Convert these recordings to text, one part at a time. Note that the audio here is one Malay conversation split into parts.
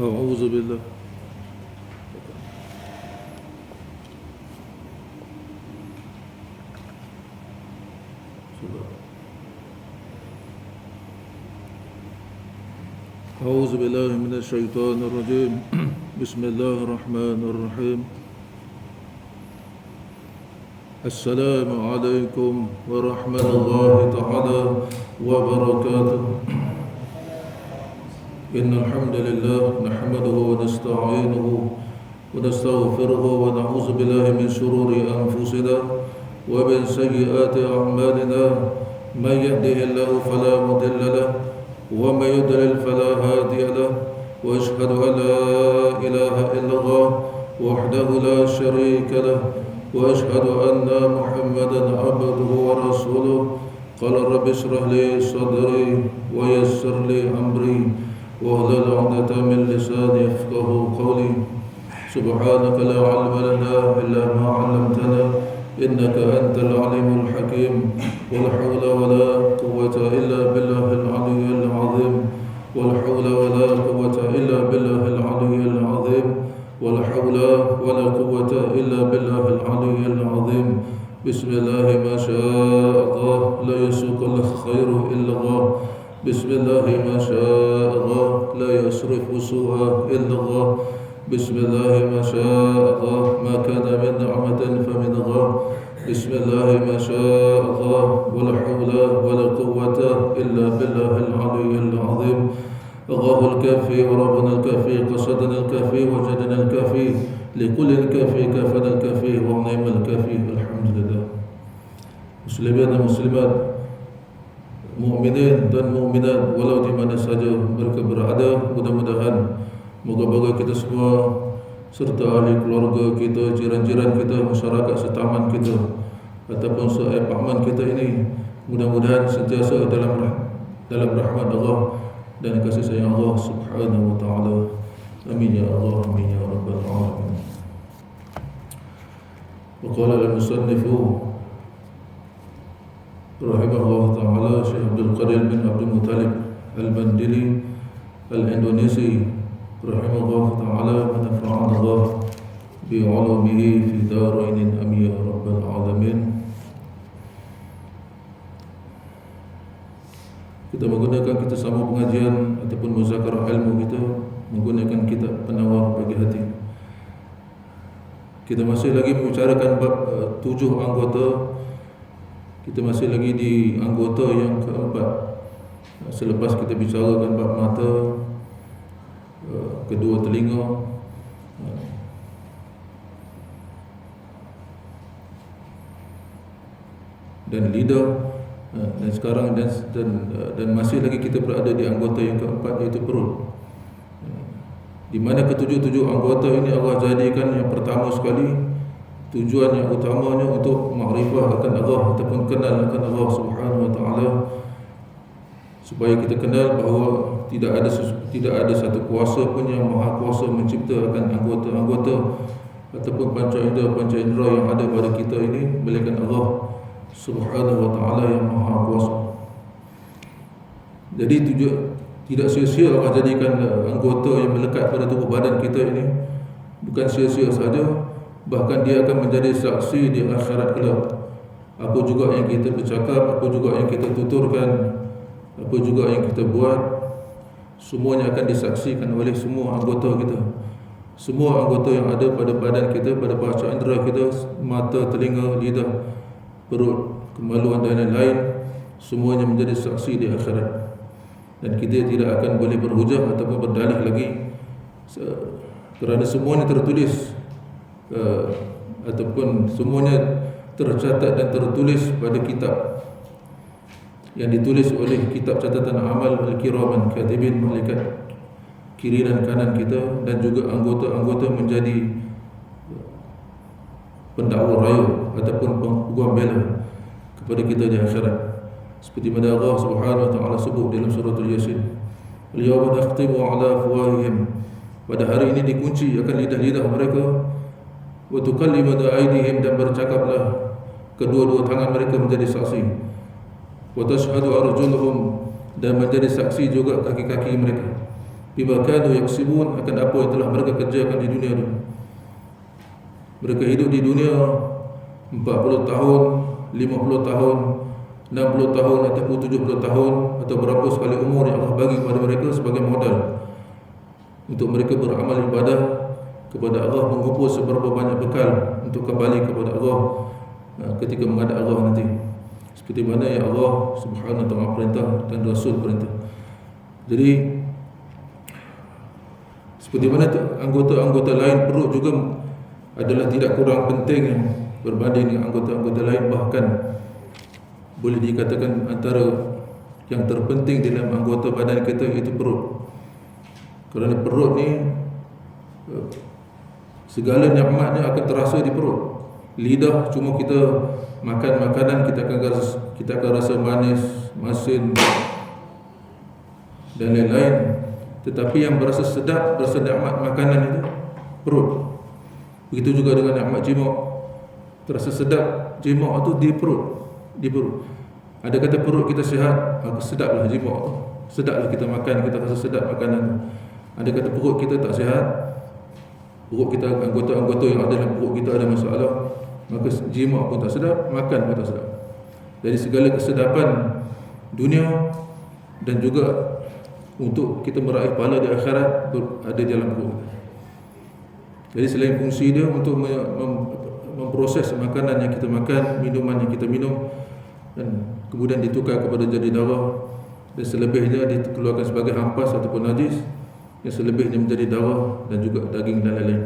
أعوذ بالله أعوذ بالله من الشيطان الرجيم بسم الله الرحمن الرحيم السلام عليكم ورحمة الله تعالى وبركاته إن الحمد لله نحمده ونستعينه ونستغفره ونعوذ بالله من شرور أنفسنا ومن سيئات أعمالنا من يهده الله فلا مضل له ومن يضلل فلا هادي له وأشهد أن لا إله إلا الله وحده لا شريك له وأشهد أن محمدا عبده ورسوله قال رب اشرح لي صدري ويسر لي أمري واحلل عقدة من لساني يفقهوا قولي سبحانك لا علم لنا إلا ما علمتنا إنك أنت العليم الحكيم ولا حول ولا قوة إلا بالله العلي العظيم ولا حول ولا قوة إلا بالله العلي العظيم ولا حول ولا قوة إلا بالله العلي العظيم بسم الله ما شاء الله لا يسوق الخير إلا الله بسم الله ما شاء الله لا يصرف سوءا إلا الله بسم الله ما شاء الله ما كان من نعمة فمن الله بسم الله ما شاء الله ولا حول ولا قوة إلا بالله العلي العظيم الله الكافي وربنا الكافي قصدنا الكافي وجدنا الكافي لكل الكافي كفنا الكافي ونعم الكافي الحمد لله مسلمين ومسلمات mukminin dan mukminat walau di mana saja mereka berada, mudah-mudahan moga-moga kita semua serta ahli keluarga kita, jiran-jiran kita, masyarakat setaman kita ataupun sepahaman kita ini mudah-mudahan sentiasa dalam rahmat Allah dan kasih sayang Allah Subhanahu wa taala. Amin ya Allah, amin ya rabbal alamin. Wa qala al-musannifu rahimahullah ta'ala Syekh Abdul Qadir bin Abdul Muttalib Al-Bandili Al-Indonesi rahimahullah ta'ala manafa'an Allah bi'ulumihi fi darainin amin ya rabbal alamin. Kita menggunakan kita sama pengajian ataupun muzakarah ilmu kita menggunakan kitab Penawar Bagi Hati. Kita masih lagi membicarakan bab 7 anggota. Kita masih lagi di anggota yang keempat. Selepas kita bicarakan bab mata, kedua telinga, dan lidah, dan sekarang dan masih lagi kita berada di anggota yang keempat, iaitu perut. Di mana ketujuh-tujuh anggota ini Allah jadikan yang pertama sekali tujuan yang utamanya untuk makrifah akan Allah ataupun kenal akan Allah Subhanahu wa taala, supaya kita kenal bahawa tidak ada satu kuasa pun yang maha kuasa menciptakan anggota-anggota ataupun panca indera yang ada pada kita ini melainkan Allah Subhanahu wa taala yang maha kuasa. Jadi tidak sia-sia Allah jadikan anggota yang melekat pada tubuh badan kita ini, bukan sia-sia saja, bahkan dia akan menjadi saksi di akhirat kelak. Apa juga yang kita bercakap, apa juga yang kita tuturkan, apa juga yang kita buat, semuanya akan disaksikan oleh semua anggota kita. Semua anggota yang ada pada badan kita, pada panca indera kita, mata, telinga, lidah, perut, kemaluan dan lain-lain, semuanya menjadi saksi di akhirat. Dan kita tidak akan boleh berhujah ataupun berdalih lagi, kerana semuanya tertulis ataupun semuanya tercatat dan tertulis pada kitab yang ditulis oleh kitab catatan amal al-kiraman katibin, malaikat kiri dan kanan kita, dan juga anggota-anggota menjadi pendakwa raya ataupun peguam bela kepada kita di akhirat, seperti mana Allah Subhanahu wa taala sebut dalam surah Al-Yasin, al-yawma nakhtimu ala afwahihim, pada hari ini dikunci akan lidah-lidah mereka, wa tukallimuna aydihim, dan bercakaplah kedua-dua tangan mereka menjadi saksi, wa tashhadu arjuluhum, dan menjadi saksi juga kaki-kaki mereka. bima kanu yaksibun, akan apa yang telah mereka kerjakan di dunia dulu. Mereka hidup di dunia 40 tahun, 50 tahun, 60 tahun ataupun 70 tahun atau berapa sekali umur yang Allah bagi kepada mereka sebagai modal untuk mereka beramal ibadah kepada Allah, mengumpul seberapa banyak bekal untuk kembali kepada Allah ketika menghadap Allah nanti, seperti mana yang Allah Subhanahu wa ta'ala perintah dan Rasul perintah. Jadi seperti mana anggota-anggota lain, perut juga adalah tidak kurang penting berbanding dengan anggota-anggota lain. Bahkan boleh dikatakan antara yang terpenting dalam anggota badan kita itu perut. Kerana perut ni segala nikmatnya akan terasa di perut. Lidah cuma kita makan makanan, kita akan rasa manis, masin dan lain-lain. Tetapi yang berasa sedap, berasa nikmat makanan itu perut. Begitu juga dengan nikmat jimat. Terasa sedap jimat itu di perut. Ada kata perut kita sihat, maka sedaplah jimat tu. Sedaplah kita makan, kita rasa sedap makanan tu. Ada kata perut kita tak sihat, perut kita, anggota-anggota yang ada dalam perut kita ada masalah, maka jimat pun tak sedap, makan pun tak sedap. Jadi segala kesedapan dunia dan juga untuk kita meraih pahala di akhirat ada di dalam perut. Jadi selain fungsi dia untuk memproses makanan yang kita makan, minuman yang kita minum, dan kemudian ditukar kepada jadi darah, dan selebihnya dikeluarkan sebagai hampas ataupun najis, yang selebihnya menjadi darah dan juga daging dan lain-lain.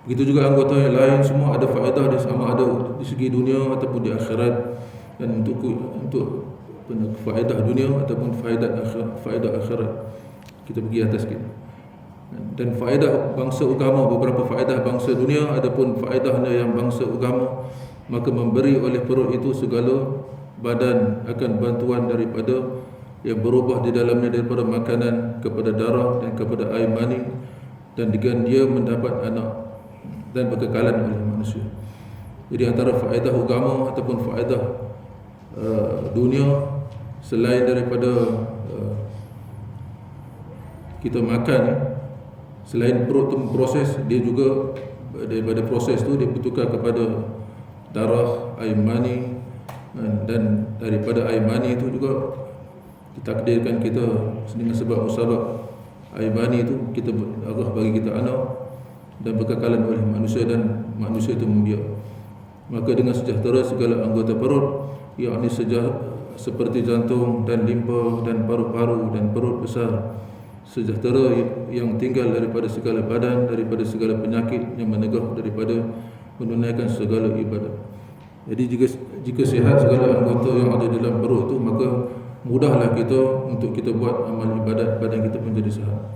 Begitu juga anggota yang lain, semua ada faedah dia, sama ada di segi dunia ataupun di akhirat. Dan untuk faedah dunia ataupun faedah akhirat, kita pergi atas sikit. Dan faedah bangsa agama, beberapa faedah bangsa dunia ataupun faedahnya yang bangsa agama, maka memberi oleh perut itu segala badan akan bantuan daripada yang berubah di dalamnya daripada makanan kepada darah dan kepada air mani, dan dengan dia mendapat anak dan berkekalan oleh manusia. Jadi antara faedah agama ataupun faedah dunia, selain daripada kita makan, selain perut tu proses, dia juga daripada proses tu dia bertukar kepada darah, air mani, dan daripada air mani itu juga ditakdirkan kita dengan sebab musabab air mani itu kita Allah bagi kita anak dan berkekalan oleh manusia, dan manusia itu membiak. Maka dengan sejahtera segala anggota perut, yakni seperti jantung dan limpa dan paru-paru dan perut besar, sejahtera yang tinggal daripada segala badan, daripada segala penyakit yang menegah daripada menunaikan segala ibadat. Jadi jika sihat segala anggota yang ada dalam perut itu, maka mudahlah kita untuk kita buat amal ibadat, badan kita pun jadi sihat.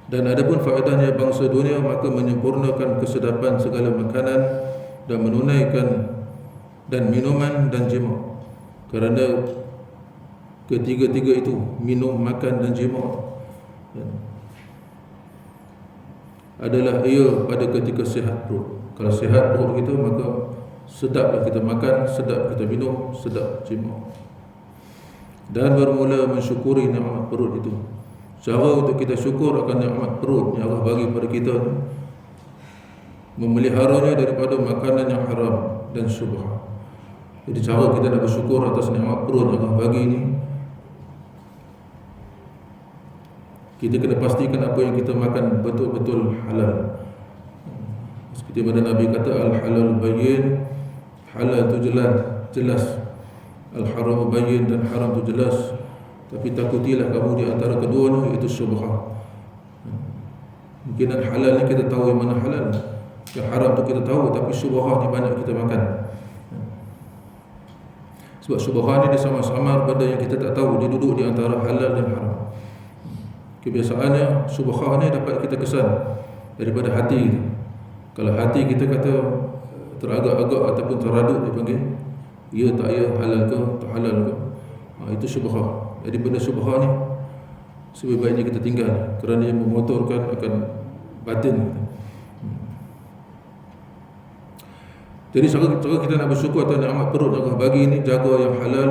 Dan adapun faedahnya bangsa dunia, maka menyempurnakan kesedapan segala makanan dan menunaikan dan minuman dan jima. Kerana ketiga-tiga itu, minum, makan dan jima, adalah ia pada ketika sihat perut. Kalau sihat perut kita, maka sedaplah kita makan, sedap kita minum, sedap jima. Dan bermula mensyukuri nikmat perut itu. Cara untuk kita syukur akan nikmat perut yang Allah bagi kepada kita, memeliharanya daripada makanan yang haram dan syubhat. Jadi cara kita nak bersyukur atas nikmat perut yang Allah bagi ini, kita kena pastikan apa yang kita makan betul-betul halal. Seperti mana Nabi kata, al-halal bayyin, halal itu jelas, al-haram bayyin, dan haram itu jelas. Tapi takutilah kamu di antara keduanya, iaitu syubhat. Mungkin halal ni kita tahu yang mana halal, yang haram tu kita tahu, tapi syubhat ni banyak kita makan. Sebab syubhat ni dia sama-sama benda yang kita tak tahu, dia duduk di antara halal dan haram. Kebiasaannya syubhat ni dapat kita kesan daripada hati kita. Kalau hati kita kata teragak-agak ataupun teraduk, dia panggil ya tak ya, halal ke tak halal ke, Itu syubhah. Jadi benda syubhah ni sebaik-baiknya kita tinggal, kerana ia memotorkan akan batin. Jadi cara kita nak bersyukur atas nikmat perut yang Allah bagi ini, jaga yang halal,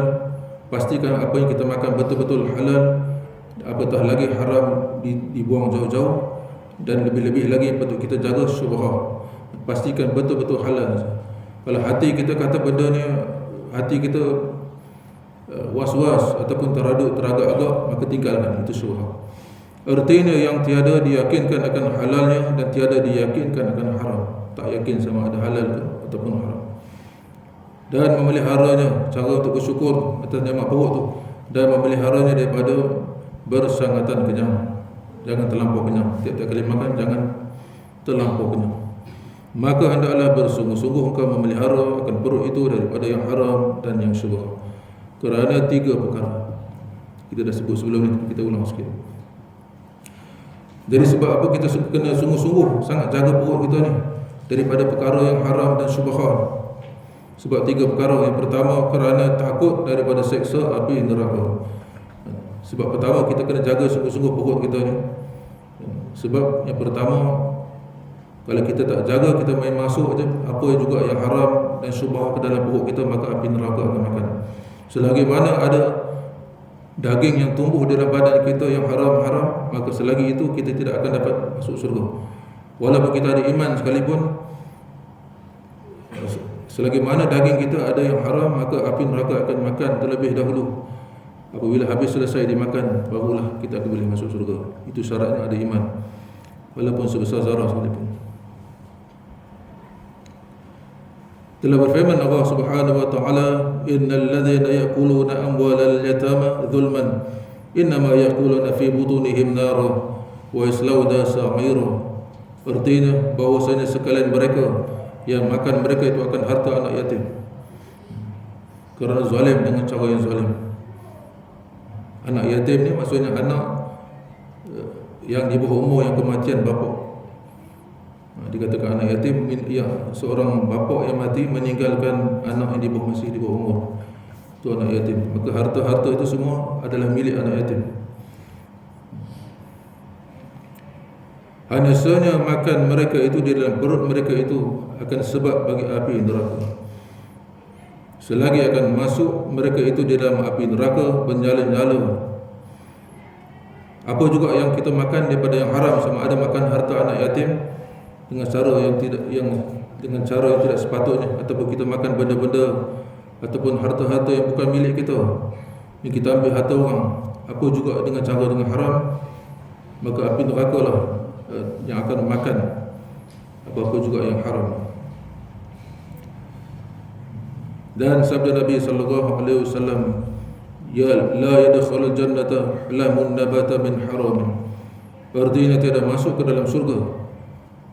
pastikan apa yang kita makan betul-betul halal, apatah lagi haram dibuang jauh-jauh, dan lebih-lebih lagi patut kita jaga syubhah, pastikan betul-betul halal. Kalau hati kita kata benda ni, hati kita was-was ataupun teragak-agak, maka tinggalkan, itu syubhah. Artinya yang tiada diyakinkan akan halalnya dan tiada diyakinkan akan haram, tak yakin sama ada halal ke ataupun haram. Dan memeliharanya, cara untuk bersyukur atas nikmat perut tu, dan memeliharanya daripada bersangatan kenyang. Jangan terlampau kenyang, tiap-tiap kali makan jangan terlampau kenyang. Maka hendaklah bersungguh-sungguh engkau memelihara akan perut itu daripada yang haram dan yang syubhah. Kerana 3 perkara kita dah sebut sebelum ni, kita ulang sikit. Jadi sebab apa kita kena sungguh-sungguh sangat jaga perut kita ni daripada perkara yang haram dan syubhat? Sebab 3 perkara. Yang pertama, kerana takut daripada seksa api neraka. Sebab pertama kita kena jaga sungguh-sungguh perut kita ni. Sebab yang pertama, kalau kita tak jaga, kita main masuk je apa juga yang haram dan syubhat ke dalam perut kita, maka api neraka akan makan. Selagi mana ada daging yang tumbuh di dalam badan kita yang haram-haram, maka selagi itu kita tidak akan dapat masuk syurga. Walaupun kita ada iman sekalipun, selagi mana daging kita ada yang haram, maka api neraka akan makan terlebih dahulu. Apabila habis selesai dimakan, barulah kita akan boleh masuk syurga. Itu syaratnya ada iman, walaupun sebesar zarah sekalipun. Telah berfirman Allah Subhanahu wa taala, innal ladzina ya'kuluna amwalal yatama zulman innama ya'kuluna fi butunihim nara wa yaslawna sa'ira. Artinya bahwasanya sekalian mereka yang makan mereka itu akan harta anak yatim, kerana zalim dengan cara yang zalim. Anak yatim ni maksudnya anak yang di bawah umur yang kematian bapa. Dikatakan anak yatim, ya, seorang bapa yang mati meninggalkan anak yang di bawah, masih di bawah umur, itu anak yatim. Maka harta-harta itu semua adalah milik anak yatim. Hanya sahaja makan mereka itu di dalam perut mereka itu akan sebab bagi api neraka. Selagi akan masuk mereka itu di dalam api neraka bernyala-nyala. Apa juga yang kita makan daripada yang haram, sama ada makan harta anak yatim dengan cara yang tidak sepatutnya, ataupun kita makan benda-benda ataupun harta-harta yang bukan milik kita, yang kita ambil harta orang, apa juga dengan cara dengan haram, maka api neraka lah yang akan makan apa-apa juga yang haram. Dan sabda Nabi sallallahu alaihi wasallam, ya la yadkhulul jannata lamun nabata min haram. Artinya tidak masuk ke dalam surga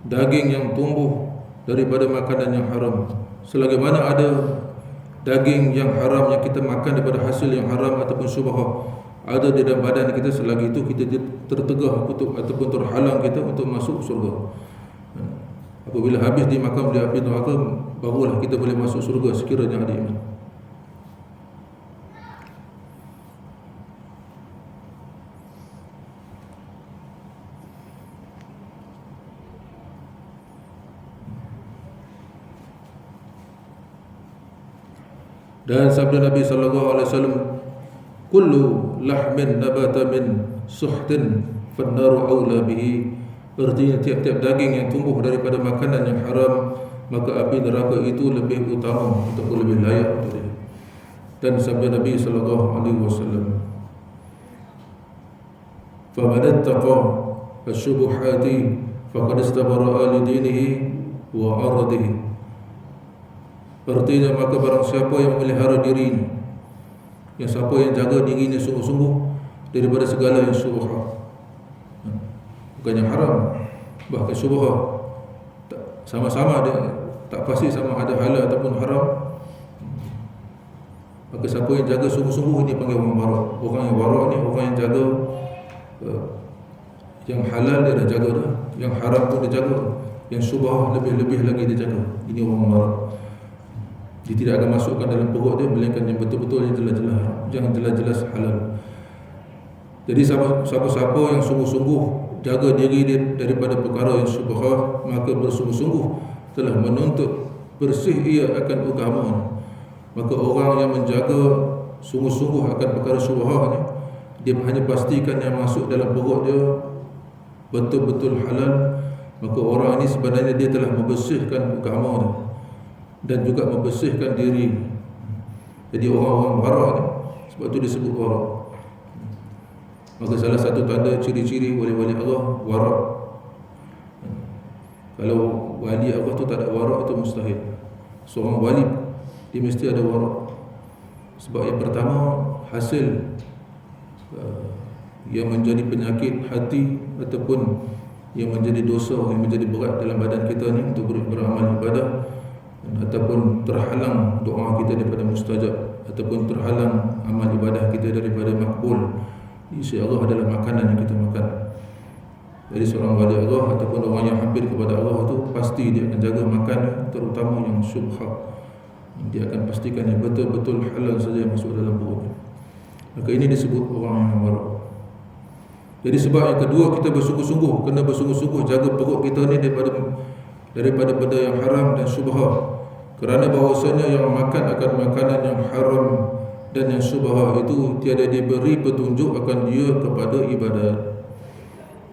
daging yang tumbuh daripada makanan yang haram. Selagi mana ada daging yang haram yang kita makan daripada hasil yang haram ataupun syubhah ada di dalam badan kita, selagi itu kita tertegah ataupun terhalang kita untuk masuk surga. Apabila habis dimakan oleh api neraka, barulah kita boleh masuk surga sekiranya ada iman. Dan sabda Nabi sallallahu alaihi wasallam, kullu lahmin nabata min suhtin fannaru aula bihi. Artinya tiap-tiap daging yang tumbuh daripada makanan yang haram, maka api neraka itu lebih utama ataupun lebih layak untuk dia. Dan sabda Nabi sallallahu alaihi wasallam, faman ittaqa asyubuhati faqad istabara'a li dinihi wa ardihi. Artinya maka barang siapa yang memelihara dirinya, yang siapa yang jaga dirinya sungguh-sungguh daripada segala yang syubhat, bukan yang haram, bahkan syubhat, sama-sama dia tak pasti sama ada halal ataupun haram, maka siapa yang jaga sungguh-sungguh ini panggil orang warak. Orang yang warak ni orang yang jaga yang halal dia dah jaga dah, yang haram pun dia jaga, yang syubhat lebih-lebih lagi dia jaga. Ini orang warak. Dia tidak akan masukkan dalam perut dia melainkan yang betul-betul yang jelas-jelas halal. Jadi siapa-siapa yang sungguh-sungguh jaga diri dia daripada perkara yang syubhah, maka bersungguh-sungguh telah menuntut bersih ia akan agama. Maka orang yang menjaga sungguh-sungguh akan perkara syubhah ni, dia hanya pastikan yang masuk dalam perut dia betul-betul halal, maka orang ini sebenarnya dia telah membersihkan agama dia dan juga membersihkan diri. Jadi orang-orang warak ni, sebab tu disebut warak. Maka salah satu tanda ciri-ciri wali-wali Allah warak. Kalau wali Allah tu tak ada warak, itu mustahil. Seorang wali dia mesti ada warak. Sebab yang pertama, hasil yang menjadi penyakit hati ataupun yang menjadi dosa, yang menjadi berat dalam badan kita ni untuk beramal ibadah, ataupun terhalang doa kita daripada mustajab, ataupun terhalang amal ibadah kita daripada makbul, insya-Allah adalah makanan yang kita makan. Jadi seorang wali Allah ataupun orang yang hampir kepada Allah tu pasti dia akan jaga makan, terutama yang syubhat. Dia akan pastikan yang betul-betul halal saja yang masuk dalam perut. Maka ini disebut orang yang warak. Jadi sebab yang kedua, kita bersungguh-sungguh, kena bersungguh-sungguh jaga perut kita ni daripada benda yang haram dan syubhat. Kerana bahawasanya yang makan akan makanan yang haram dan yang syubhat itu tiada diberi petunjuk akan dia kepada ibadat.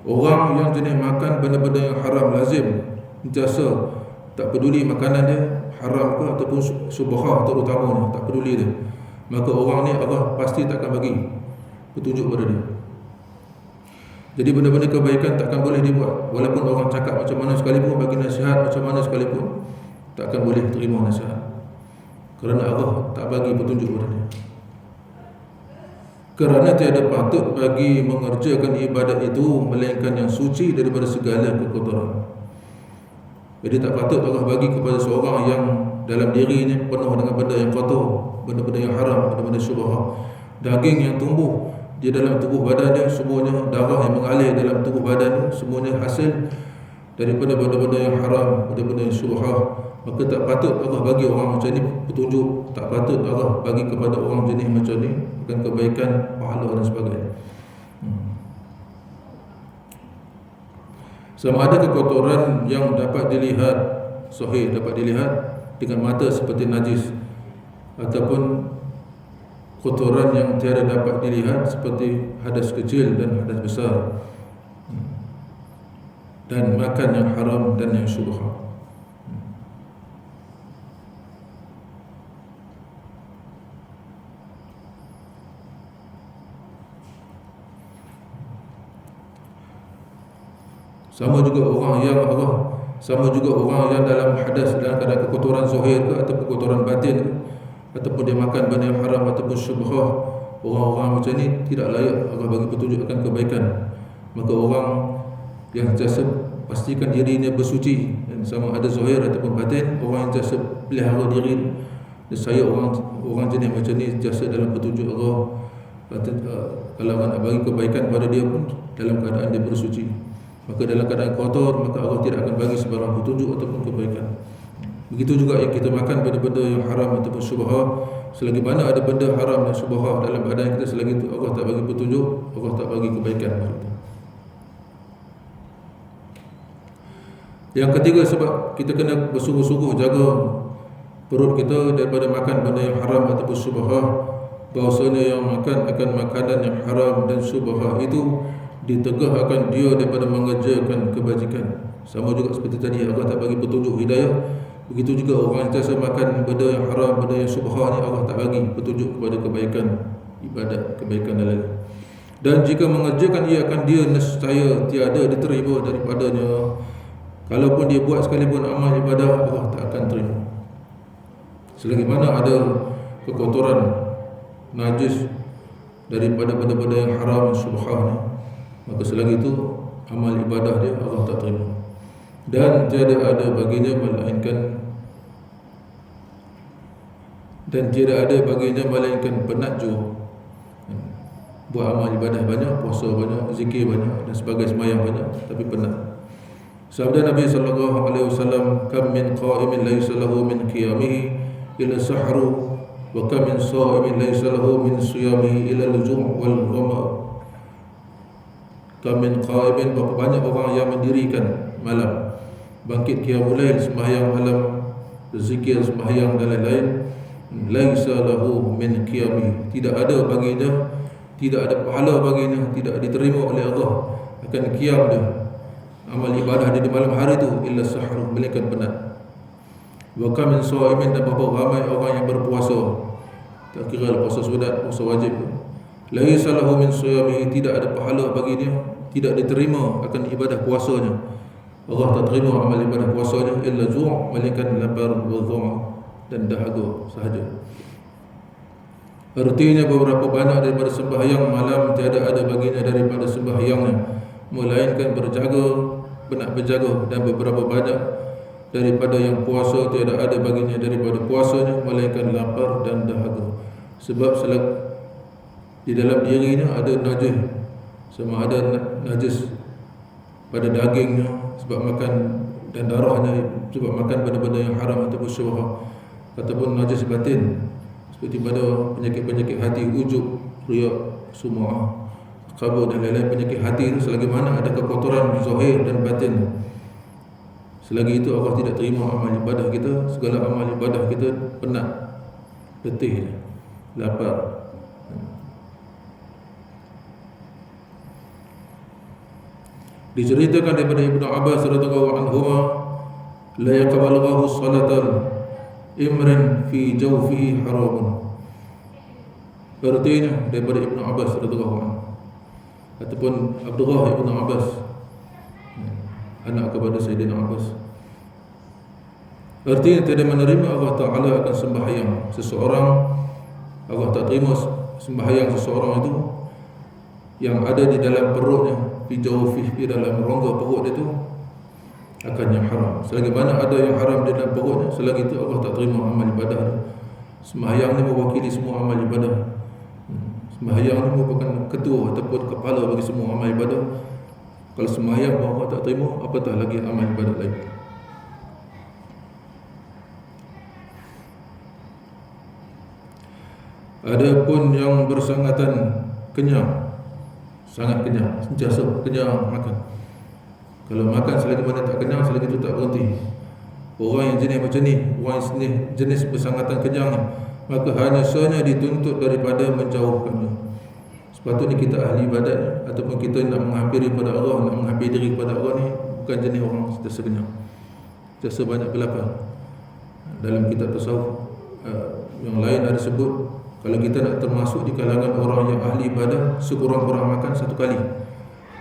Orang yang jenis makan benda-benda yang haram lazim sentiasa, tak peduli makanan dia haram ke ataupun syubhat terutamanya, tak peduli dia, maka orang ni Allah pasti takkan bagi petunjuk pada dia. Jadi benda-benda kebaikan takkan boleh dibuat, walaupun orang cakap macam mana sekalipun, bagi nasihat macam mana sekalipun, takkan boleh terima nasihat, kerana Allah tak bagi petunjuk pada dia. Kerana tiada patut bagi mengerjakan ibadat itu melainkan yang suci daripada segala kekotoran. Jadi tak patut Allah bagi kepada seorang yang dalam dirinya penuh dengan benda yang kotor, benda-benda yang haram, benda-benda syubhat. Daging yang tumbuh di dalam tubuh badan dia, semuanya darah yang mengalir dalam tubuh badan dia, semuanya hasil daripada benda-benda yang haram, benda-benda yang syubhat. Maka tak patut Allah bagi orang macam ni petunjuk, tak patut Allah bagi kepada orang jenis macam ni akan kebaikan, pahala dan sebagainya. Sama ada kekotoran yang dapat dilihat sahih, dapat dilihat dengan mata seperti najis, ataupun kotoran yang tiada dapat dilihat seperti hadas kecil dan hadas besar, dan makan yang haram dan yang syubhat. Sama juga orang yang dalam hadas, dalam keadaan kekotoran zahir ke ataupun kekotoran batin ke, ataupun dia makan benda yang haram ataupun syubhat, orang-orang macam ni tidak layak Allah bagi petunjuk akan kebaikan. Maka orang yang sentiasa pastikan dirinya bersuci, dan sama ada zahir ataupun batin, orang yang sentiasa pelihara diri dan saya orang jenis macam ni sentiasa dalam petunjuk Allah. Kalau Allah nak bagi kebaikan pada dia pun dalam keadaan dia bersuci. Maka dalam keadaan kotor, maka Allah tidak akan bagi sebarang petunjuk ataupun kebaikan. Begitu juga yang kita makan benda-benda yang haram ataupun syubhat, selagi mana ada benda haram dan syubhat dalam badan kita, selagi itu Allah tak bagi petunjuk, Allah tak bagi kebaikan kepada kita. Yang ketiga, sebab kita kena bersungguh-sungguh jaga perut kita daripada makan benda yang haram ataupun syubhat, bahawasanya yang makan akan makanan yang haram dan syubhat itu ditegah akan dia daripada mengerjakan kebajikan. Sama juga seperti tadi, Allah tak bagi petunjuk hidayah. Begitu juga orang yang sentiasa makan benda yang haram, benda yang syubhat ni, Allah tak bagi petunjuk kepada kebaikan ibadat, kebaikan lain. Dan jika mengerjakan ia akan dia nescaya tiada diterima daripadanya. Kalaupun dia buat sekalipun amal ibadah, Allah tak akan terima. Selagi mana ada kekotoran, najis daripada benda-benda yang haram, syubhat ni, maka selagi itu amal ibadah dia Allah tak terima. Dan tiada ada baginya melainkan penatjuh. Buat amal ibadah banyak, puasa banyak, zikir banyak dan sebagainya, sembahyang banyak, tapi penat. Sabda Nabi sallallahu alaihi wasallam, kam min qa'imin laysa lahu min qiyamihi illa sahru wa kam min sha'imin laysa lahu min siyamihi illa al-ju' wal ghama. Kam min qa'imin, berapa banyak orang yang mendirikan malam, bangkit qiyamul lail, sembahyang malam, berzikir, sembahyang dan lain-lain, laisa lahu min qiyamihi, tidak ada baginya, tidak ada pahala baginya, tidak diterima oleh Allah akan qiyam dia, amal ibadah dia di malam hari itu, illa sahru, melainkan penat. Wa kam min sha'imin, dan berapa ramai orang yang berpuasa, tak kira puasa sunat, puasa wajib, laisa lahu min siyamihi, tidak ada pahala bagi dia, tidak diterima akan ibadah puasanya. Allah tak terima amal ibadah puasanya, illa ju', melainkan lapar, wa dhama, dan dahaga sahaja. Artinya beberapa banyak daripada sembahyang malam tiada ada baginya daripada sembahyangnya, melainkan berjaga, benak berjaga, dan beberapa banyak daripada yang puasa tiada ada baginya daripada puasanya, melainkan lapar dan dahaga. Sebab di dalam dirinya ada najis, sama ada najis pada dagingnya sebab makan, dan darahnya sebab makan benda-benda yang haram ataupun syubhat, ataupun najis batin seperti pada penyakit-penyakit hati, ujub, riya, sum'ah, kabur dan lain-lain penyakit hati itu. Selagi mana ada kekotoran zahir dan batin, selagi itu Allah tidak terima amal ibadah kita. Segala amal ibadah kita penat, letih, lapar. Diceritakan daripada Ibnu Abbas radhiyallahu anhu, la yaqbalu salatan imrin fi jawfihi haramun. Artinya daripada Ibnu Abbas radhiyallahu anhu, ataupun Abdullah Ibnu Abbas, anak kepada Sayyidina Abbas, artinya tidak menerima Allah Ta'ala akan sembahyang seseorang. Allah tak terima sembahyang seseorang itu yang ada di dalam perutnya, fi jawfih, di dalam rongga perut dia itu, akan yang haram. Selagi mana ada yang haram di dalam perutnya, selagi itu Allah tak terima amal ibadah dia. Sembahyang ni mewakili semua amal ibadah. Sembahyang ni merupakan ketua ataupun kepala bagi semua amal ibadah. Kalau sembahyang Allah tak terima, apatah lagi amal ibadah lain. Adapun yang bersangatan kenyang, sangat kenyang, sentiasa kenyang makan. Kalau makan selagi mana tak kenyang, selagi itu tak berhenti. Orang yang jenis macam ni, orang yang jenis bersangatan kenyang ni, maka hanya sahaja dituntut daripada menjauhkannya. Sepatutnya kita ahli ibadat ataupun kita nak menghampiri pada Allah, nak menghampiri diri kepada Allah ni, bukan jenis orang sentiasa kenyang, sentiasa banyak kelaparan. Dalam kitab tasawuf yang lain ada sebut, kalau kita nak termasuk di kalangan orang yang ahli ibadah, sekurang-kurang makan satu kali,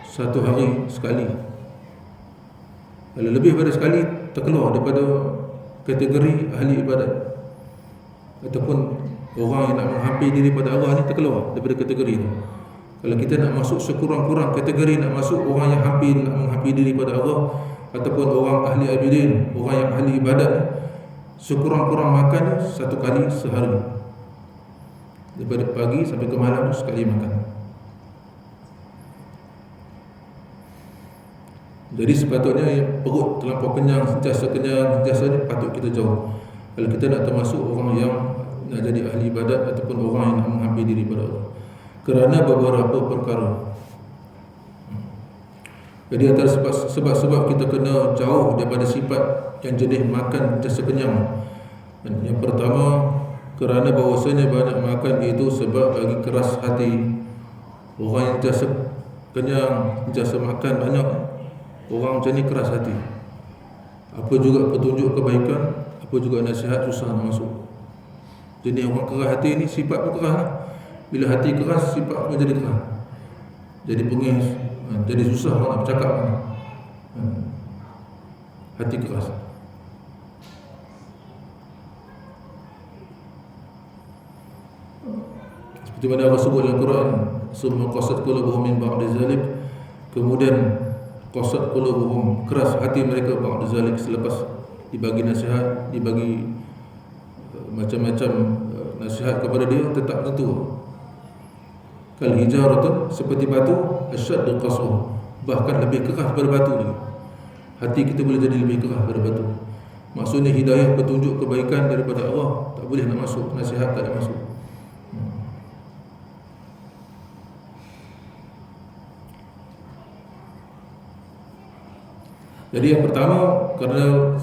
satu hari sekali. Kalau lebih pada sekali, terkeluar daripada kategori ahli ibadat, ataupun orang yang nak menghampiri diri pada Allah ni terkeluar daripada kategori itu. Kalau kita nak masuk sekurang-kurang kategori, nak masuk orang yang nak menghampiri diri pada Allah, ataupun orang ahli abidin, orang yang ahli ibadat, sekurang-kurang makan satu kali sehari, daripada pagi sampai ke malam sekali makan. Jadi sepatutnya perut terlampau kenyang, sentiasa ni patut kita jauh. Kalau kita nak termasuk orang yang nak jadi ahli ibadat ataupun orang yang nak menghampiri diri pada Allah, kerana beberapa perkara. Jadi antara sebab-sebab kita kena jauh daripada sifat yang jenis makan sentiasa kenyang. Yang pertama, kerana bahawasanya banyak makan itu sebab bagi keras hati. Orang yang sentiasa kenyang, sentiasa makan banyak, orang macam ni keras hati. Apa juga petunjuk kebaikan, apa juga nasihat susah nak masuk. Jadi orang keras hati ni sifat pun keras lah. Bila hati keras, sifat pun jadi keras, jadi pengis, jadi susah orang nak bercakap. Hati keras. Seperti mana Allah sebut dalam Quran, summa qasat qulubuhum min ba'di zalik, kemudian qasat qulubuhum, keras hati mereka ba'di zalik, selepas dibagi nasihat, dibagi macam-macam nasihat kepada dia, tetap tentu. Kal hijaratun, seperti batu, asyaddu qaswa, bahkan lebih keras daripada batu lagi. Hati kita boleh jadi lebih keras daripada batu. Maksudnya hidayah, petunjuk kebaikan daripada Allah, tak boleh nak masuk. Nasihat tak boleh masuk. Jadi yang pertama, kerana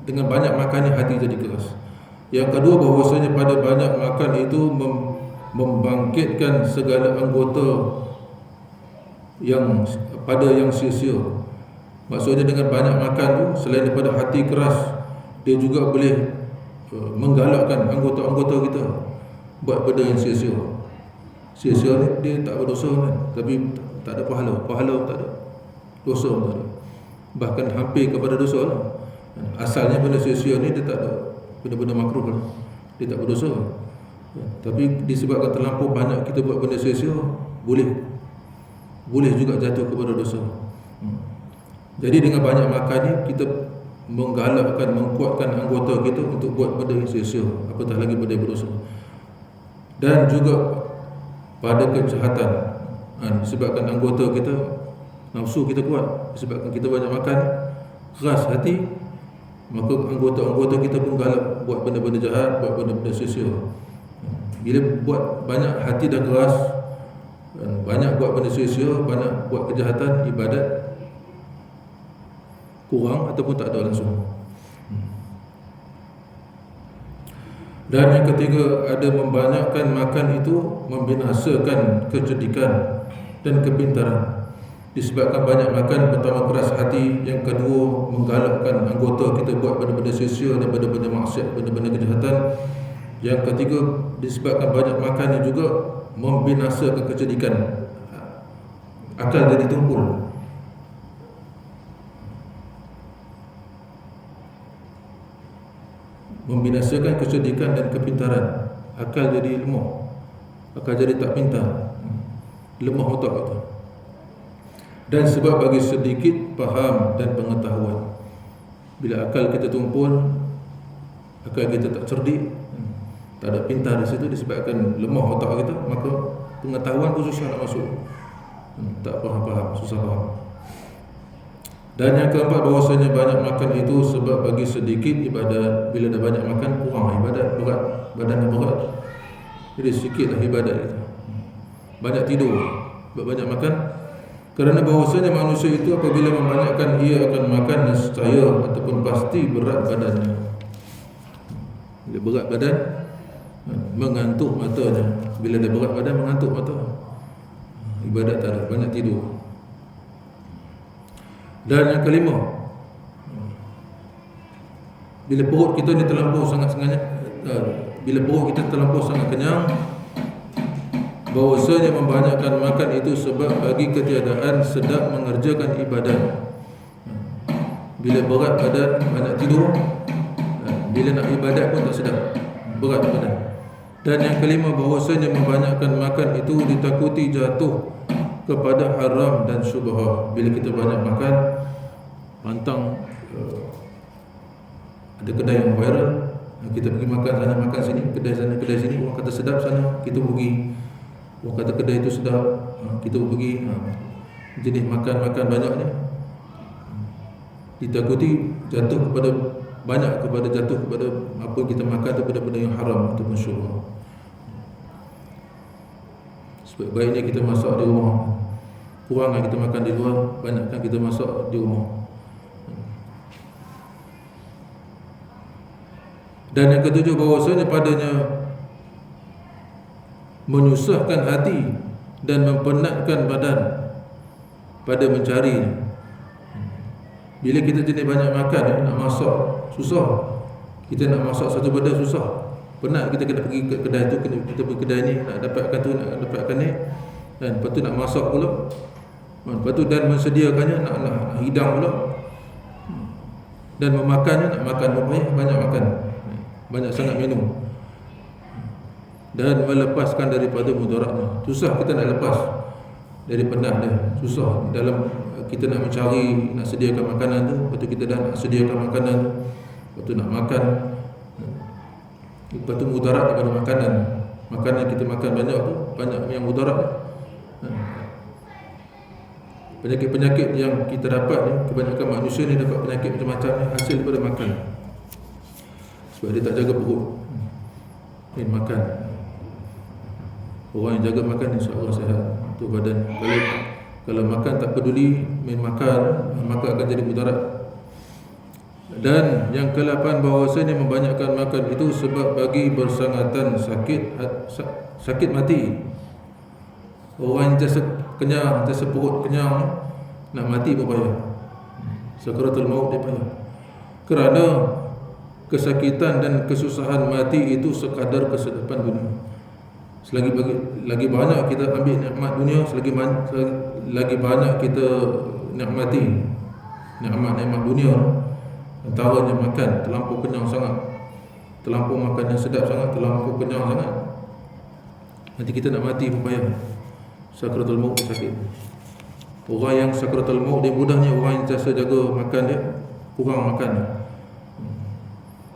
dengan banyak makannya hati jadi keras. Yang kedua, bahawasanya pada banyak makan itu membangkitkan segala anggota yang sia-sia. Maksudnya dengan banyak makan tu, selain daripada hati keras, dia juga boleh menggalakkan anggota-anggota kita buat benda yang sia-sia. Sia-sia ni dia tak berdosa kan, tapi tak ada pahala tak ada, dosa pun tak ada, bahkan hampir kepada dosa lah. Asalnya benda sia-sia ni dia tak ada, benda-benda makruh lah, dia tak berdosa. Tapi disebabkan terlampau banyak kita buat benda sia-sia, boleh juga jatuh kepada dosa. Jadi dengan banyak makan ni, kita menggalakkan, mengkuatkan anggota kita untuk buat benda yang sia-sia, apatah lagi benda yang berdosa. Dan juga pada kejahatan, disebabkan anggota kita, nafsu kita kuat, disebabkan kita banyak makan, keras hati, maka anggota-anggota kita pun galak buat benda-benda jahat, buat benda-benda sia-sia. Bila buat banyak hati dah keras, banyak buat benda sia-sia, banyak buat kejahatan, ibadat kurang ataupun tak ada langsung. Dan yang ketiga, ada membanyakkan makan itu membinasakan kecerdikan dan kepintaran. Disebabkan banyak makan, pertama keras hati, yang kedua menggalakkan anggota kita buat benda-benda sia-sia dan benda-benda maksiat, benda-benda kejahatan. Yang ketiga, disebabkan banyak makan yang juga membinasakan kecerdikan, akal jadi tumpul. Membinasakan kecerdikan dan kepintaran, akal jadi lemah, akal jadi tak pintar, lemah otak itu. Dan sebab bagi sedikit faham dan pengetahuan, bila akal kita tumpul, akal kita tak cerdik, tak ada pintar di situ, disebabkan lemah otak kita, maka pengetahuan pun susah nak masuk, tak faham-faham, susah faham. Dan yang keempat, bahawasanya banyak makan itu sebab bagi sedikit ibadat. Bila dah banyak makan, kurang ibadat, berat, badan berat, jadi sikitlah ibadat kita. Banyak tidur, banyak makan. Kerana bahawasanya manusia itu apabila membanyakkan, ia akan makan nescaya ataupun pasti berat badannya. Bila berat badan, mengantuk matanya. Bila dah berat badan, mengantuk mata, ibadat tak ada, banyak tidur. Dan yang kelima, bila perut kita ni terlampau sangat kenyang, bahawasanya membanyakkan makan itu sebab bagi ketiadaan sedap mengerjakan ibadat. Bila berat badan, banyak tidur, bila nak ibadat pun tak sedap, berat badan. Dan yang kelima, bahawasanya membanyakkan makan itu ditakuti jatuh kepada haram dan syubhah. Bila kita banyak makan, pantang, ada kedai yang viral, kita pergi makan sana makan sini, kedai sana kedai sini, orang kata sedap sana, kita pergi. Orang kata kedai itu sedap, kita pergi. Jenis makan-makan banyak ni, ditakuti jatuh kepada apa kita makan tu, benda-benda yang haram ataupun syubhah. Sebaiknya kita masak di rumah. Kurangkan kita makan di luar, banyakkan kita masak di rumah. Dan yang ketujuh, bahawasanya padanya menyusahkan hati dan mempenatkan badan pada mencari. Bila kita jenis banyak makan, nak masak susah. Kita nak masak satu benda susah, penat. Kita kena pergi ke kedai tu, kita pergi kedai ni, nak dapatkan tu, nak dapatkan ni, dan lepas tu nak masak pula, lepas tu dan mensediakannya, nak hidang pula, dan memakannya, nak makan banyak makan, banyak sangat minum, dan melepaskan daripada mudaratnya. Susah kita nak lepas dari penat dia, susah dalam kita nak mencari, nak sediakan makanan tu. Lepas tu kita dah nak sediakan makanan tu, lepas tu nak makan, lepas tu mudarat daripada makanan. Makanan kita makan banyak tu, banyak yang mudarat. Penyakit-penyakit yang kita dapat ni, kebanyakan manusia ni dapat penyakit macam-macam ni hasil daripada makan. sebab dia tak jaga perut, main makan. Orang yang jaga makan insya-Allah sihat untuk badan. Kalau makan tak peduli, main makan, maka akan jadi mudarat. Dan yang ke-8, bahawasanya membanyakkan makan itu sebab bagi bersangatan sakit mati. Orang yang jasa kenyang, jasa perut kenyang, nak mati pun payah. Sakaratul maut dia payah. Kerana kesakitan dan kesusahan mati itu sekadar kesedapan dunia. Lagi banyak kita ambil nikmat dunia, lagi banyak kita nikmati nikmat dunia. Antaranya makan, terlampau kenyang sangat, terlampau makan yang sedap sangat, terlampau kenyang sangat, nanti kita nak mati pun payah. Sakaratul maut sakit. Orang yang sakaratul maut dia mudahnya orang yang jasa jaga makan dia kurang makan.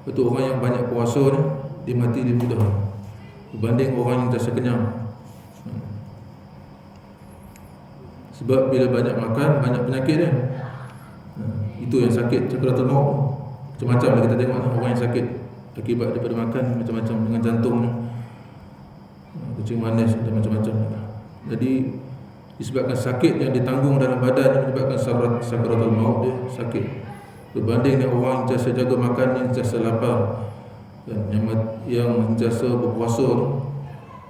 Betul, orang yang banyak puasa ni dia mati dia mudah berbanding orang yang jasa kenyang. Sebab bila banyak makan, banyak penyakit dia. Itu yang sakit sakaratul maut. Macam-macam kita tengok orang yang sakit akibat daripada makan, macam-macam, dengan jantung, kencing manis dan macam-macam. Jadi disebabkan sakit yang ditanggung dalam badan, menyebabkan sakaratul maut dia sakit. Berbanding dengan orang yang jasa jaga makan, yang jasa lapar, dan yang jasa berpuasa,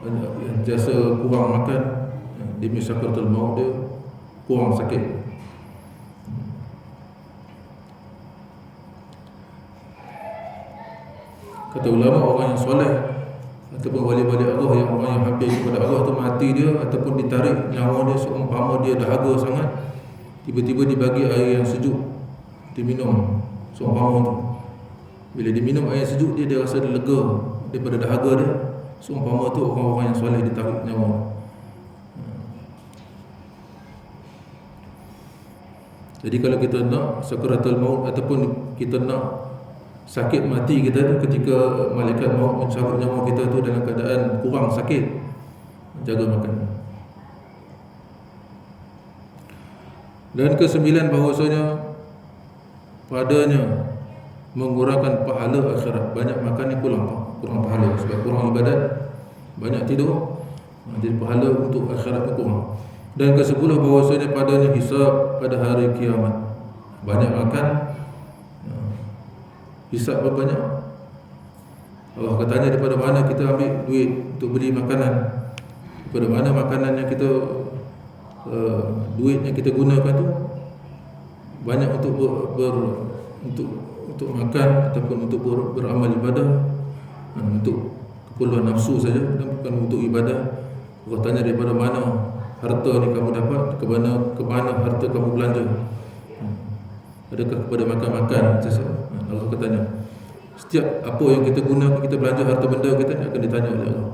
yang jasa kurang makan, dia sakaratul maut dia kurang sakit. Kata ulama, orang yang soleh ataupun wali-wali Allah, yang orang yang hampir kepada Allah tu, mati dia ataupun ditarik nyawa dia seumpama dia dahaga sangat, tiba-tiba dibagi air yang sejuk diminum seumpama tu. Bila diminum air sejuk dia rasa dia lega daripada dahaga dia. Seumpama tu orang-orang yang soleh ditarik nyawa. Jadi kalau kita nak sakaratul maut ataupun kita nak sakit mati kita tu, ketika malaikat maut mencabut nyawa kita tu dalam keadaan kurang sakit, jaga makan. Dan ke-9, bahawasanya padanya mengurangkan pahala akhirat. Banyak makan ni kurang pahala, sebab kurang ibadat, banyak tidur, jadi pahala untuk akhirat pun kurang. Dan ke-10, bahawasanya padanya hisab pada hari kiamat. Banyak makan, hisab berbanyak. Allah katanya daripada mana kita ambil duit untuk beli makanan, daripada mana makanan yang kita duit yang kita gunakan tu banyak untuk makan ataupun untuk beramal ibadah, untuk keperluan nafsu saja dan bukan untuk ibadah. Allah tanya daripada mana harta ni kamu dapat, ke mana harta kamu belanja. Adakah kepada makan-makan saja? Allah katanya, setiap apa yang kita guna, kita belanja harta benda kita ni akan ditanya oleh Allah.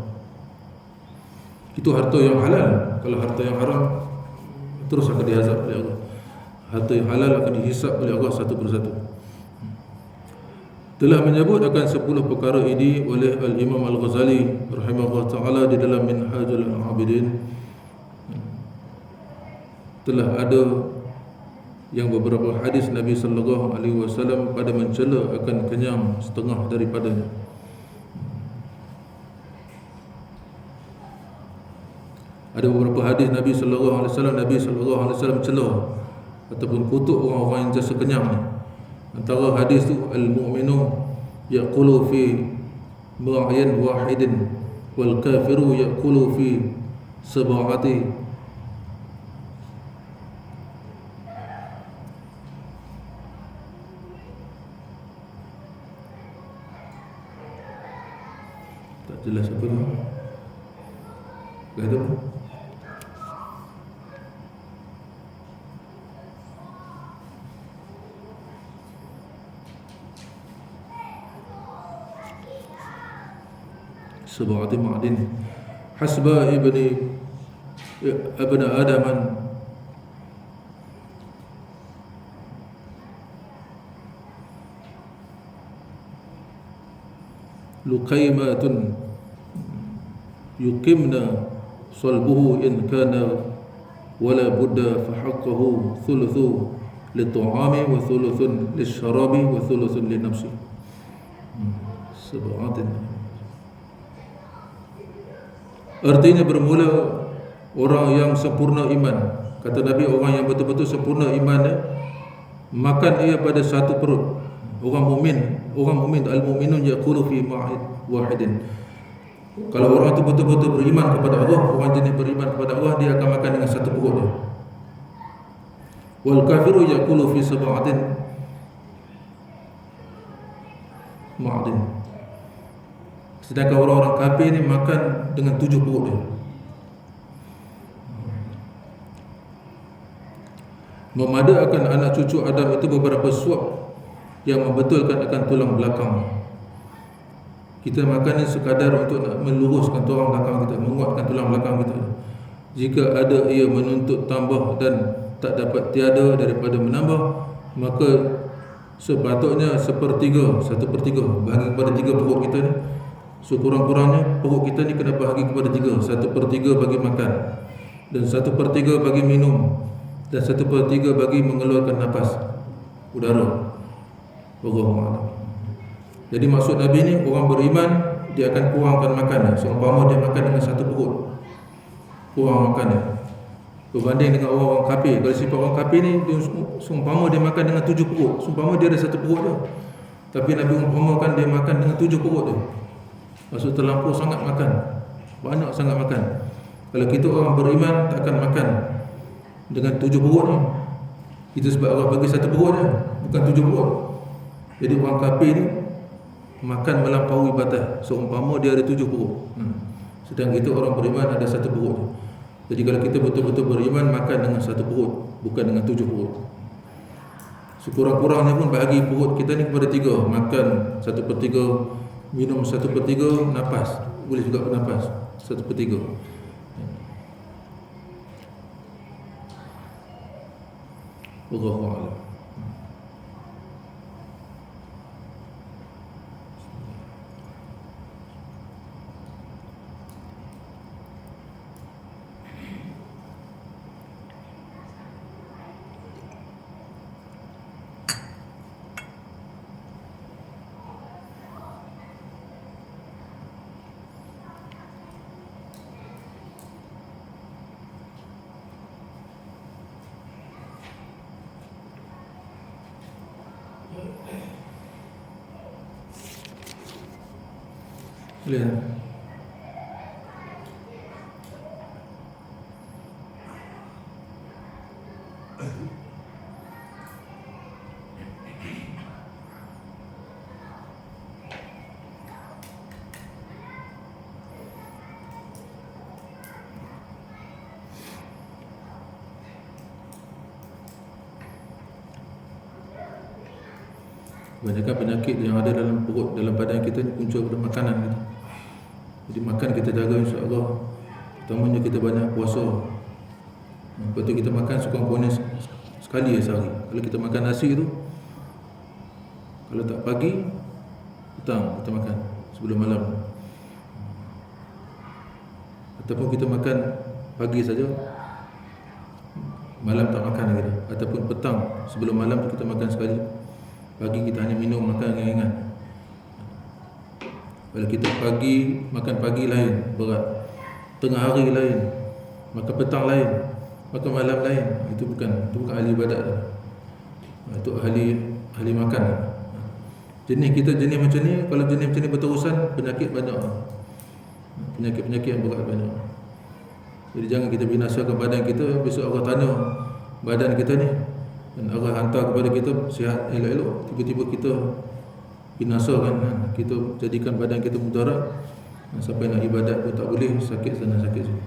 Itu harta yang halal. Kalau harta yang haram, terus akan diazab oleh Allah. Harta yang halal akan dihisab oleh Allah satu persatu. Telah menyebut akan 10 perkara ini oleh Al-Imam Al-Ghazali rahimahullah ta'ala di dalam Minhajul Abidin. Telah ada yang beberapa hadis Nabi sallallahu alaihi wasallam pada mencela akan kenyang setengah daripadanya. Ada beberapa hadis Nabi sallallahu alaihi wasallam cela ataupun kutuk orang-orang yang jasa kenyang ni. Antara hadis tu, al-mu'minu yaqulu fi ma'yan wahidin wal kafiru yaqulu fi sab'ati. Jelas apa tu? Kata apa? Sab'ati ma'adin hasba ibni Adaman luqaymatun yuqimna salbuhu in kana wala budda fa haqqahu thuluthu lit'ami wa thuluthun lisyarabi wa thuluthun linafsi. sab'atin. Artinya bermula orang yang sempurna iman. Kata Nabi, orang yang betul-betul sempurna imannya, makan ia pada satu perut. Orang mukmin al-mu'minun yaqulu fi ma'id wahidin. Kalau orang itu betul-betul beriman kepada Allah, orang jenis beriman kepada Allah, dia akan makan dengan satu perut dia. Wal kafiru yaqulu fi sab'atin ma'din. Sedangkan orang-orang kafir ni makan dengan 7 perut dia. Memada akan anak cucu Adam itu beberapa suap yang membetulkan akan tulang belakang. Kita makan ni sekadar untuk nak meluruskan tulang belakang kita, menguatkan tulang belakang kita. Jika ada ia menuntut tambah dan tak dapat tiada daripada menambah, maka sepatutnya satu per tiga bahagi kepada 3 perut kita ni. Sekurang-kurangnya perut kita ni kena bahagi kepada 3. 1/3 bagi makan, dan 1/3 bagi minum, dan 1/3 bagi mengeluarkan nafas udara. Wallahu a'lam. Jadi maksud Nabi ni, orang beriman dia akan kurangkan makan. Seumpama dia makan dengan 1 perut, kurang makannya berbanding dengan orang kafir. Kalau sifat orang kafir ni, dia seumpama dia makan dengan 7 perut, seumpama dia ada 1 perut je, tapi Nabi umpamakan dia makan dengan 7 perut tu. Maksud terlampau sangat makan, banyak sangat makan. Kalau kita orang beriman tak akan makan dengan 7 perut ni. Kita sebab Allah bagi 1 perut je, bukan 7 perut. Jadi orang kafir ni makan melampaui batas, seumpama dia ada 7 perut. Sedang kita orang beriman ada 1 perut. Jadi kalau kita betul-betul beriman, makan dengan 1 perut, bukan dengan 7 perut. Sekurang-kurangnya pun bahagi perut kita ni kepada 3. Makan 1/3, minum 1/3, nafas boleh juga bernafas 1/3. Wallahu a'lam. Boleh. Kebanyakan penyakit yang ada dalam perut, dalam badan kita ni punca daripada makanan kita. Jadi makan kita jaga, insya-Allah. Utamanya kita banyak puasa. Lepas tu kita makan sekurang-kurangnya sekali sehari. Kalau kita makan nasi tu, kalau tak pagi, petang kita makan sebelum malam. Ataupun kita makan pagi saja, malam tak makan lagi dah. Ataupun petang sebelum malam tu kita makan sekali. Pagi kita hanya minum, makan ringan-ringan. Kalau kita pagi, makan pagi lain, berat. Tengah hari lain, makan petang lain, makan malam lain. Itu bukan ahli ibadat. Itu ahli makan. Jenis kita jenis macam ni. Kalau jenis macam ni berterusan, penyakit banyak. Penyakit-penyakit yang berat banyak. Jadi jangan kita binasakan badan kita. Besok Allah tanya badan kita ni, dan Allah hantar kepada kita sihat elok-elok, tiba-tiba kita binasakan, kita jadikan badan kita mudarat, sampai nak ibadat pun tak boleh, sakit sana sakit sini.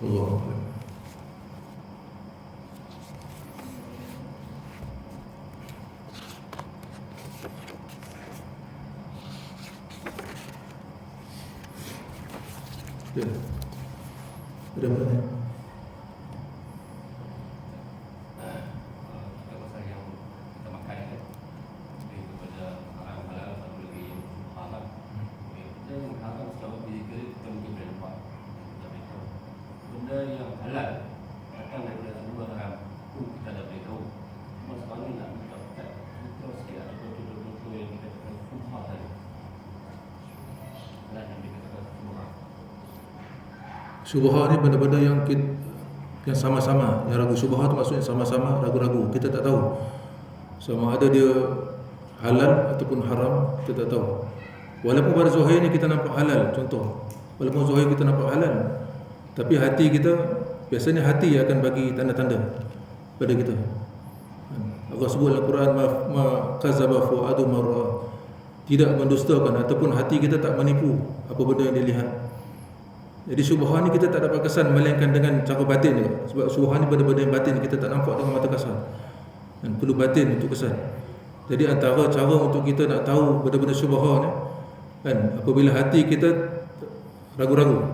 Allah. Ya. Ada apa ni? Benda yang halal datang daripada Allah Taala pun kita dah beritahu. Cuma sekarang Syubhah ni benda-benda yang sama-sama. Yang ragu syubhah tu maksudnya sama-sama ragu-ragu. Kita tak tahu sama ada dia halal ataupun haram, kita tak tahu. Walaupun pada zahir ni kita nampak halal, contoh. Walaupun zahir kita nampak halal, tapi hati kita, biasanya hati akan bagi tanda-tanda pada kita. Allah sebut dalam Quran, ma kazaba fuadu mar'a, tidak mendustakan ataupun hati kita tak menipu apa benda yang dilihat. Jadi syubhah ni kita tak dapat kesan melainkan dengan cara batin juga. Sebab syubhah ni benda-benda yang batin kita tak nampak dengan mata kasar, dan perlu batin untuk kesan. Jadi antara cara untuk kita nak tahu benda-benda syubhah ni kan, apabila hati kita ragu-ragu,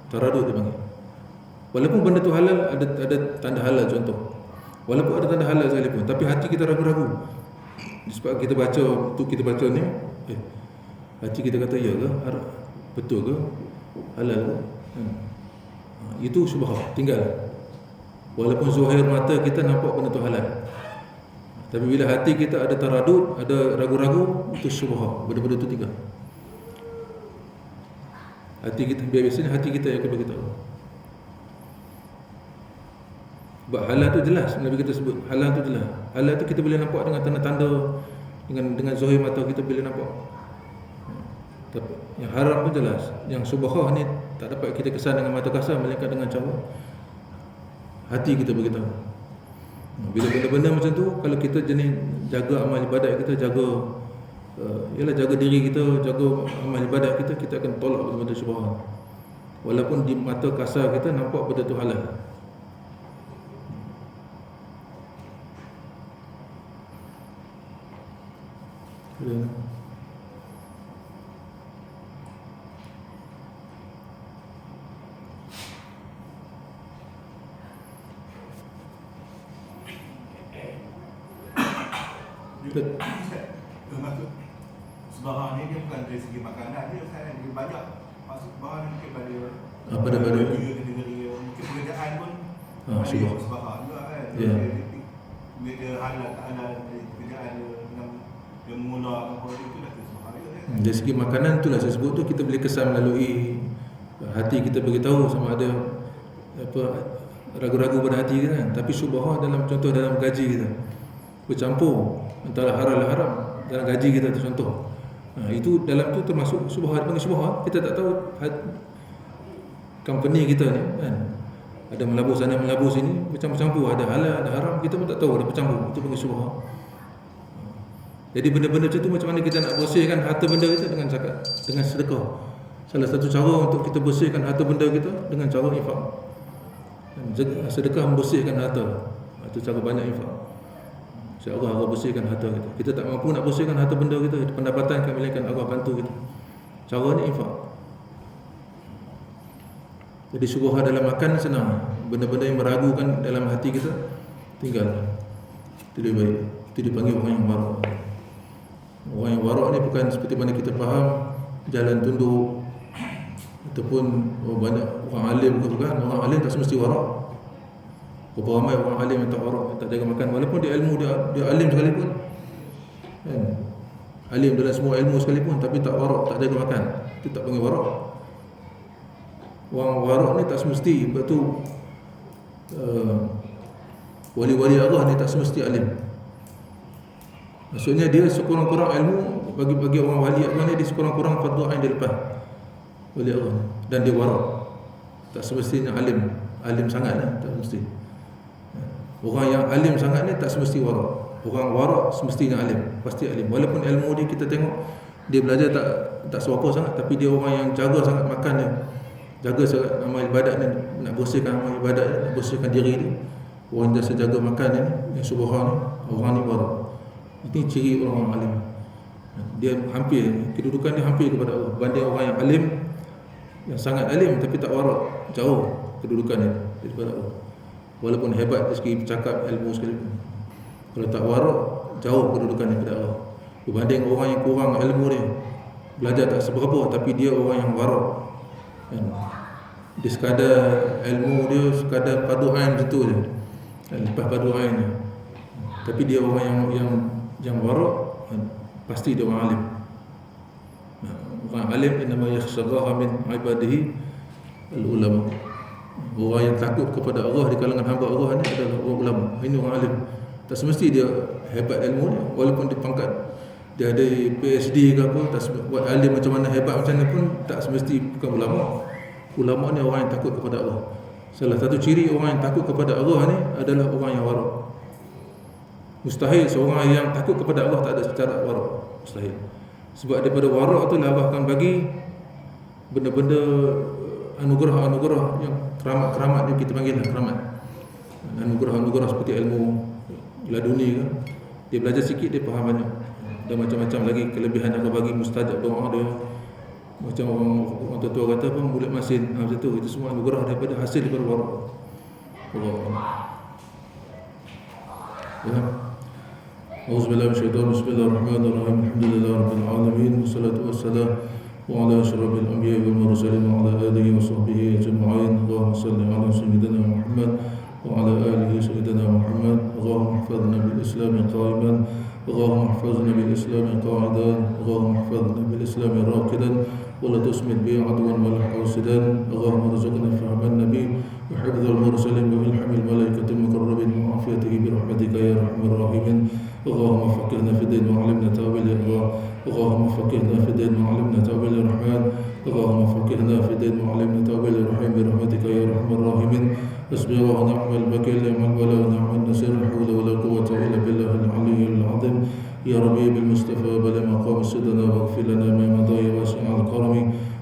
taradud dia panggil. Walaupun benda tu halal, ada tanda halal contoh. Walaupun ada tanda halal sekalipun, tapi hati kita ragu-ragu. Sebab kita baca ni, hati kita kata ya ke, betul ke, halal ke? Itu syubhah, tinggal. Walaupun zahir mata kita nampak benda tu halal, tapi bila hati kita ada taradud, ada ragu-ragu, itu syubhah, benda-benda tu tinggal. Hati kita, biasanya hati kita yang akan beritahu. Sebab halal tu jelas, Nabi kita sebut halal tu jelas. Halal tu kita boleh nampak dengan tanda-tanda, dengan zahir mata kita boleh nampak. Tapi yang haram pun jelas. Yang syubhah ni tak dapat kita kesan dengan mata kasar, melainkan dengan cara hati kita beritahu. Bila benda-benda macam tu, kalau kita jenis jaga amal ibadat kita, jaga diri kita, jaga amal ibadat kita, kita akan tolak benda-benda syubhah. Walaupun di mata kasar kita nampak benda tu halal. Maksud sebarang ni dia bukan dari segi makanan dia, dia banyak maksud sebarang ni mungkin pada kategori mungkin pekerjaan pun sebarang juga kan. Dia halal tak halal pekerjaan dia mula apa itu dah sebarang juga kan. Dari segi makanan itulah saya sebut tu, kita boleh kesan melalui hati kita beritahu sama ada apa ragu-ragu pada hati kita kan. Tapi syubhah dalam contoh dalam gaji kita bercampur antara halal dan haram dalam gaji kita tu contoh. Itu dalam tu termasuk syubhah, panggil syubhah. Kita tak tahu company kita ni kan, ada melabur sana melabur sini, bercampur-campur, ada halal ada haram, kita pun tak tahu, ada bercampur. Itu panggil syubhah. Jadi benda-benda macam tu, macam mana kita nak bersihkan harta benda kita? Dengan zakat, dengan sedekah. Salah satu cara untuk kita bersihkan harta benda kita dengan cara infak. Sedekah membersihkan harta. Itu cara banyak infak. InsyaAllah Allah bersihkan harta kita. Kita tak mampu nak bersihkan harta benda kita, pendapatan kami melainkan Allah bantu kita. Cara ni infak. Jadi syubhah dalam makan senang. Benda-benda yang meragukan dalam hati kita, tinggal. Itu lebih baik. Itu dipanggil orang yang warak. Orang yang warak ni bukan seperti mana kita faham jalan tunduk ataupun banyak orang alim, bukan. Orang alim tak semesti warak. Berapa ramai orang alim yang tak warak, tak jaga makan, walaupun dia ilmu, dia alim sekalipun kan? Alim dalam semua ilmu sekalipun, tapi tak warak, tak jaga makan, itu tak panggil warak. Orang warak ni tak semesti, sebab tu wali-wali Allah ni tak semesti alim. Maksudnya dia sekurang-kurang ilmu, bagi orang wali Allah ni dia sekurang-kurang fardu ain dia lepas wali Allah, dan dia warak. Tak semestinya alim sangat lah, tak mesti. Orang yang alim sangat ni tak semesti warak. Orang warak semestinya alim, pasti alim. Walaupun ilmu dia kita tengok dia belajar tak seberapa sangat, tapi dia orang yang jaga sangat makan dia, jaga sangat amal ibadat ni, nak bersihkan amal ibadat ni, nak bersihkan diri dia. Orang yang jaga makan ni, yang syubhah ni, orang ni warak. Ini ciri orang alim. Dia hampir, kedudukan dia hampir kepada Allah, banding orang yang alim, yang sangat alim tapi tak warak, jauh kedudukan dia daripada Allah. Walaupun hebat dari segi bercakap, ilmu sekalipun, kalau tak warak, jauh kedudukan daripada Allah. Berbanding orang yang kurang ilmu dia, belajar tak seberapa, tapi dia orang yang warak kan? Dia sekadar ilmu dia, sekadar fardu ain macam tu je, lepas fardu ain dia. Tapi dia orang yang warak kan? Pasti dia orang alim. Orang alim innama yakhshallaha min ibadihi al-ulama. Orang yang takut kepada Allah di kalangan hamba Allah ni adalah orang ulama. Ini orang alim. Tak semesti dia hebat ilmu dia, walaupun dia pangkat dia ada PhD ke apa, tak buat alim macam mana, hebat macam mana pun tak semesti bukan ulama. Ulama ni orang yang takut kepada Allah. Salah satu ciri orang yang takut kepada Allah ni adalah orang yang wara'. Mustahil seorang yang takut kepada Allah tak ada secara wara'. Mustahil. Sebab daripada wara' tu Allah akan bagi benda-benda anugerah-anugerah yang keramat-keramat ni kita panggil lah keramat. Anugerah-anugerah seperti ilmu laduni kan. Dia belajar sikit dia faham banyak. Dan macam-macam lagi kelebihan yang bagi mustajab doa dia. Macam orang tua kata apa, mulut masin, macam tu. Itu semua anugerah daripada hasil daripada wara'. Allah. Ya. Auzubillahi minasyaitonir rajim. Bismillahirrahmanirrahim. Alhamdulillahirabbil alamin. Wassalatu wassalamu ala asyrafil anbiya'i wal mursalin wa ala alihi wa sahbihi ajma'in. Allahumma shalli ala sayyidina Muhammad wa ala alihi sayyidina Muhammad. Allahumma ihfazna bil Islam qa'iman, Allahumma ihfazna bil Islam qa'idan, Allahumma ihfazna bil Islam raqidan wa la tusmit bi 'adwan wa la hasidan. Allahumma arzuqna fahman nabiy wa hifdzal mursalin wa ilhamil malaikati muqarrabin wa afiyatihi bi rahmatika ya arhamar rahimin. اللهم فقهنا في الدين وعلمنا تاويل الرضا. اللهم فقهنا في الدين وعلمنا تاويل الرحمن. اللهم فقهنا في الدين وعلمنا تاويل الرحيم برحمتك يا ارحم الراحمين. حسبي الله ونعم الوكيل نعم الولي ونعم النصير. لا حول ولا قوة الا بالله العلي العظيم. يا ربي بالمصطفى بلغ مقام سيدنا واغفر لنا ما مضى واسع الكرم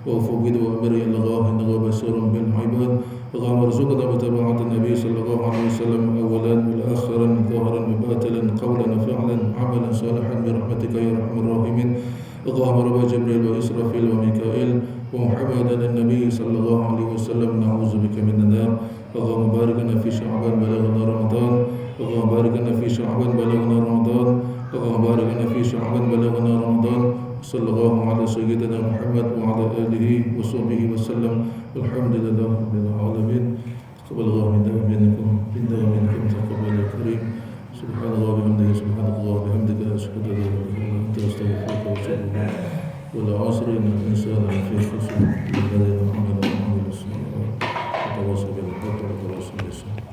وفوض وامري الغاه انه بصير بالعباد. اللهم ارزقنا متابعة النبي صلى الله عليه وسلم اولا واخرا ظاهرا وباطلا قولا وفعلا عملا صالحا برحمتك يا ارحم الراحمين. اللهم رب جبريل واسرافيل وميكائيل ومحمدا النبي صلى الله عليه وسلم نعوذ بك من النار. اللهم بارك لنا في شعبان بلغنا رمضان. اللهم بارك لنا في شعبان بلغنا رمضان. اللهم بارك لنا في شعبان بلغنا رمضان. صلى الله على سيدنا محمد وعلى آله وصحبه وسلم. الحمد لله رب العالمين. تقبل الله منا ومنكم تقبل يا كريم. سبحان الله وبحمده سبحان الله وبحمدك أشهد أن لا إله إلا أنت أستغفرك وأتوب إليك. والعصر إن الإنسان لفي خسر إلا الذين آمنوا وعملوا الصالحات وتواصوا بالحق وتواصوا بالصبر.